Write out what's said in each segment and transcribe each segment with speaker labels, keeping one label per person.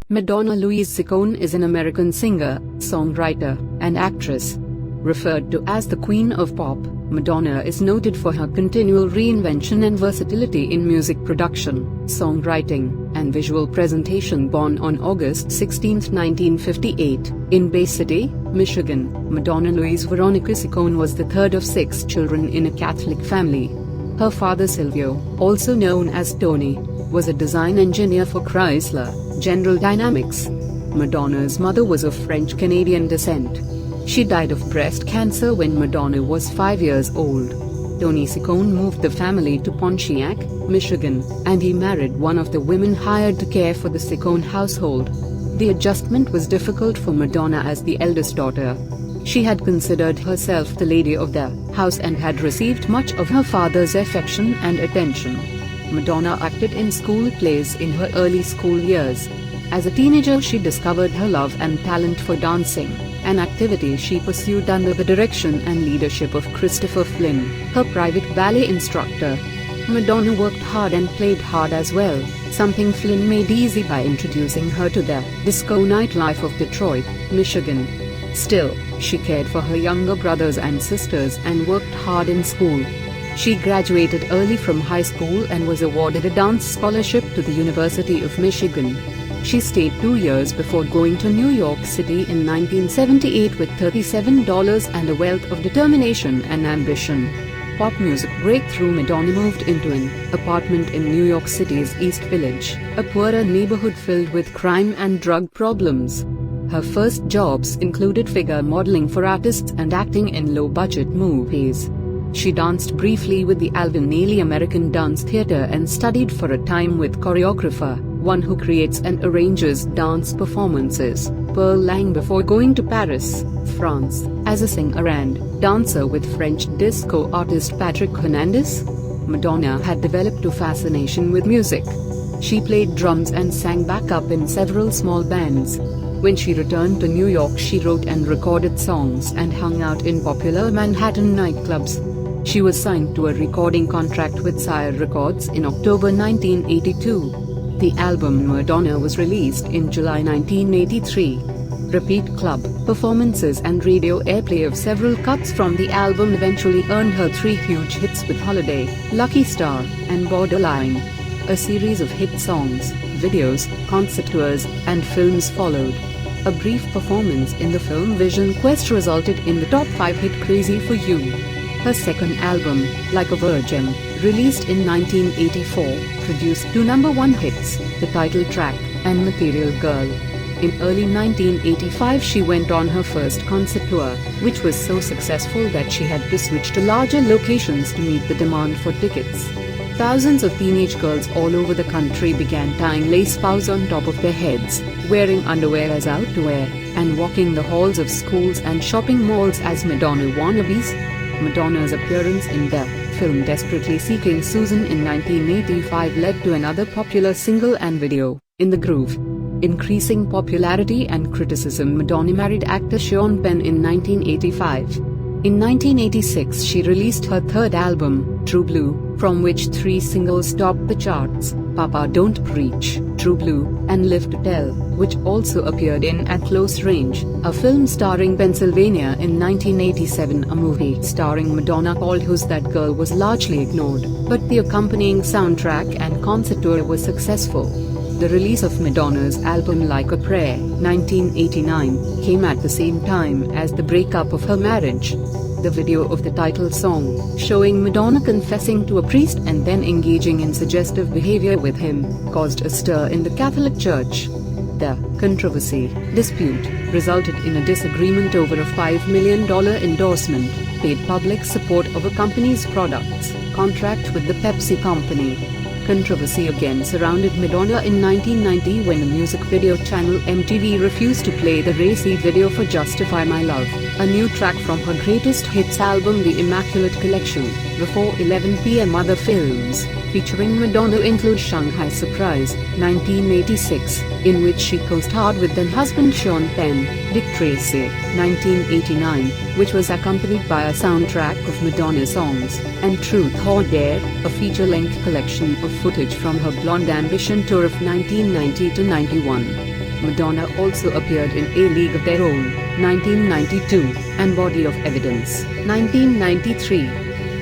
Speaker 1: Madonna Louise Ciccone is an American singer, songwriter, and actress. Referred to as the Queen of Pop, Madonna is noted for her continual reinvention and versatility in music production, songwriting, and visual presentation. Born on August 16, 1958, in Bay City, Michigan, Madonna Louise Veronica Ciccone was the third of 6 children in a Catholic family. Her father Silvio, also known as Tony, was a design engineer for Chrysler, General Dynamics. Madonna's mother was of French-Canadian descent. She died of breast cancer when Madonna was 5 years old. Tony Ciccone moved the family to Pontiac, Michigan, and he married one of the women hired to care for the Ciccone household. The adjustment was difficult for Madonna as the eldest daughter. She had considered herself the lady of the house and had received much of her father's affection and attention. Madonna acted in school plays in her early school years. As a teenager, she discovered her love and talent for dancing, an activity she pursued under the direction and leadership of Christopher Flynn, her private ballet instructor. Madonna worked hard and played hard as well, something Flynn made easy by introducing her to the disco nightlife of Detroit, Michigan. Still, she cared for her younger brothers and sisters and worked hard in school. She graduated early from high school and was awarded a dance scholarship to the University of Michigan. She stayed 2 years before going to New York City in 1978 with $37 and a wealth of determination and ambition. Pop music breakthrough. Madonna moved into an apartment in New York City's East Village, a poorer neighborhood filled with crime and drug problems. Her first jobs included figure modeling for artists and acting in low-budget movies. She danced briefly with the Alvin Ailey American Dance Theatre and studied for a time with choreographer, one who creates and arranges dance performances, Pearl Lang, before going to Paris, France, as a singer and dancer with French disco artist Patrick Hernandez. Madonna had developed a fascination with music. She played drums and sang backup in several small bands. When she returned to New York, she wrote and recorded songs and hung out in popular Manhattan nightclubs. She was signed to a recording contract with Sire Records in October 1982. The album Madonna was released in July 1983. Repeat club performances and radio airplay of several cuts from the album eventually earned her 3 huge hits with Holiday, Lucky Star, and Borderline. A series of hit songs, videos, concert tours, and films followed. A brief performance in the film Vision Quest resulted in the top 5 hit Crazy for You. Her second album, Like a Virgin, released in 1984, produced 2 #1 hits, the title track, and Material Girl. In early 1985 she went on her first concert tour, which was so successful that she had to switch to larger locations to meet the demand for tickets. Thousands of teenage girls all over the country began tying lace bows on top of their heads, wearing underwear as outwear, and walking the halls of schools and shopping malls as Madonna wannabes. Madonna's appearance in the film Desperately Seeking Susan in 1985 led to another popular single and video, In the Groove. Increasing popularity and criticism. Madonna married actor Sean Penn in 1985. In 1986 she released her third album, True Blue, from which 3 singles topped the charts, Papa Don't Preach, True Blue, and Live to Tell, which also appeared in At Close Range, a film starring Pennsylvania in 1987. A movie starring Madonna called Who's That Girl was largely ignored, but the accompanying soundtrack and concert tour was successful. The release of Madonna's album Like a Prayer, 1989, came at the same time as the breakup of her marriage. The video of the title song, showing Madonna confessing to a priest and then engaging in suggestive behavior with him, caused a stir in the Catholic Church. The controversy dispute resulted in a disagreement over a $5 million endorsement, paid public support of a company's products, contract with the Pepsi Company. Controversy again surrounded Madonna in 1990 when the music video channel MTV refused to play the racy video for Justify My Love, a new track from her greatest hits album The Immaculate Collection. Before 11 p.m. Other films featuring Madonna include Shanghai Surprise, 1986, in which she co-starred with then-husband Sean Penn, Dick Tracy, 1989, which was accompanied by a soundtrack of Madonna songs, and Truth or Dare, a feature-length collection of footage from her Blonde Ambition tour of 1990 to 91. Madonna also appeared in A League of Their Own, 1992, and Body of Evidence, 1993.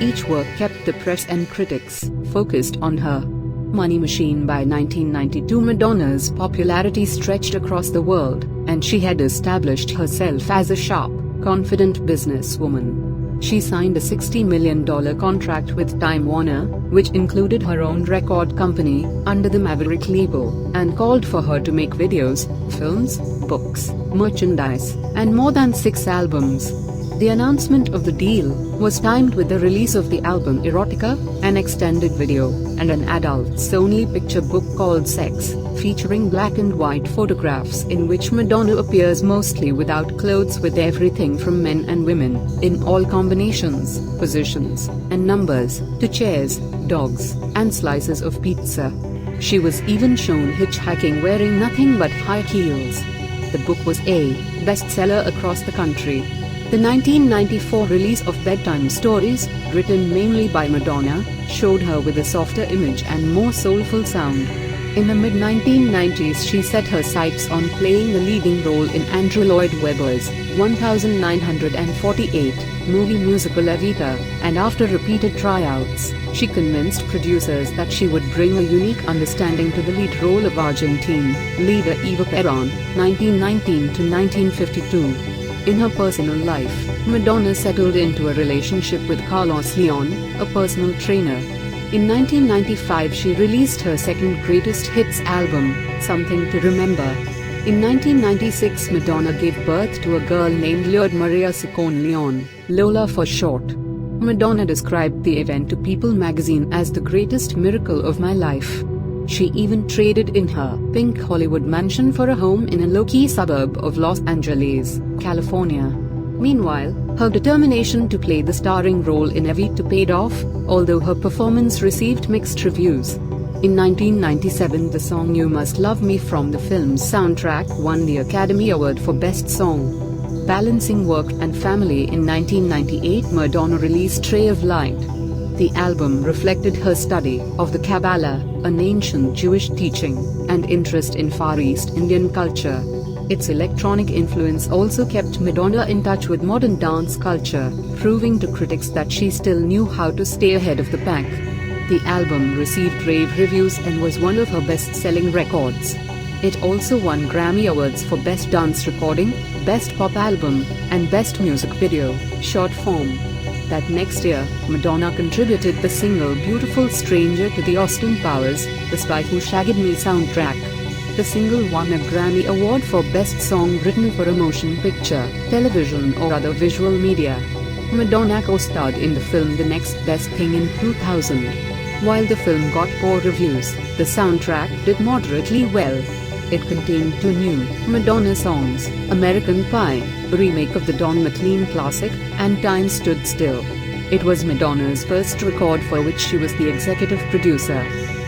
Speaker 1: Each work kept the press and critics focused on her. Money Machine by 1992, Madonna's popularity stretched across the world, and she had established herself as a sharp, confident businesswoman. She signed a $60 million contract with Time Warner, which included her own record company, under the Maverick label, and called for her to make videos, films, books, merchandise, and more than 6 albums. The announcement of the deal was timed with the release of the album Erotica, an extended video, and an adults-only picture book called Sex, featuring black and white photographs in which Madonna appears mostly without clothes, with everything from men and women, in all combinations, positions, and numbers, to chairs, dogs, and slices of pizza. She was even shown hitchhiking wearing nothing but high heels. The book was a bestseller across the country. The 1994 release of Bedtime Stories, written mainly by Madonna, showed her with a softer image and more soulful sound. In the mid-1990s, she set her sights on playing the leading role in Andrew Lloyd Webber's 1948 movie musical Evita, and after repeated tryouts, she convinced producers that she would bring a unique understanding to the lead role of Argentine leader Eva Perón, 1919 to 1952. In her personal life, Madonna settled into a relationship with Carlos Leon, a personal trainer. In 1995, she released her second greatest hits album, Something to Remember. In 1996, Madonna gave birth to a girl named Lourdes Maria Ciccone Leon, Lola for short. Madonna described the event to People magazine as the greatest miracle of my life. She even traded in her pink Hollywood mansion for a home in a low-key suburb of Los Angeles, California. Meanwhile, her determination to play the starring role in Evita paid off, although her performance received mixed reviews. In 1997, the song You Must Love Me from the film's soundtrack won the Academy Award for Best Song. Balancing work and family, in 1998, Madonna released Ray of Light. The album reflected her study of the Kabbalah, an ancient Jewish teaching, and interest in Far East Indian culture. Its electronic influence also kept Madonna in touch with modern dance culture, proving to critics that she still knew how to stay ahead of the pack. The album received rave reviews and was one of her best-selling records. It also won Grammy Awards for Best Dance Recording, Best Pop Album, and Best Music Video, short form. That next year, Madonna contributed the single Beautiful Stranger to the Austin Powers, The Spy Who Shagged Me soundtrack. The single won a Grammy Award for Best Song Written for a Motion Picture, Television or Other Visual Media. Madonna co-starred in the film The Next Best Thing in 2000. While the film got poor reviews, the soundtrack did moderately well. It contained 2 new Madonna songs, American Pie, a remake of the Don McLean classic, and Time Stood Still. It was Madonna's first record for which she was the executive producer.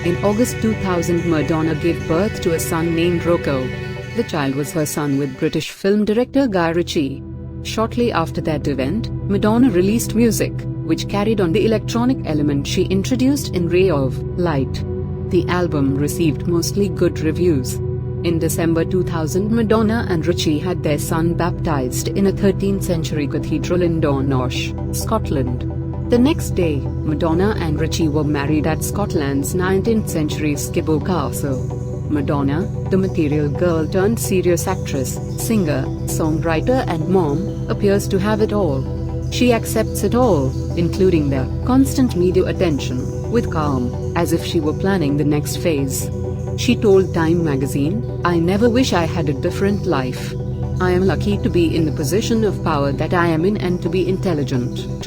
Speaker 1: In August 2000, Madonna gave birth to a son named Rocco. The child was her son with British film director Guy Ritchie. Shortly after that event, Madonna released music, which carried on the electronic element she introduced in Ray of Light. The album received mostly good reviews. In December 2000, Madonna and Ritchie had their son baptized in a 13th century cathedral in Dornoch, Scotland. The next day, Madonna and Ritchie were married at Scotland's 19th century Skibo Castle. Madonna, the material girl turned serious actress, singer, songwriter and mom, appears to have it all. She accepts it all, including the constant media attention, with calm, as if she were planning the next phase. She told Time magazine, "I never wish I had a different life. I am lucky to be in the position of power that I am in and to be intelligent."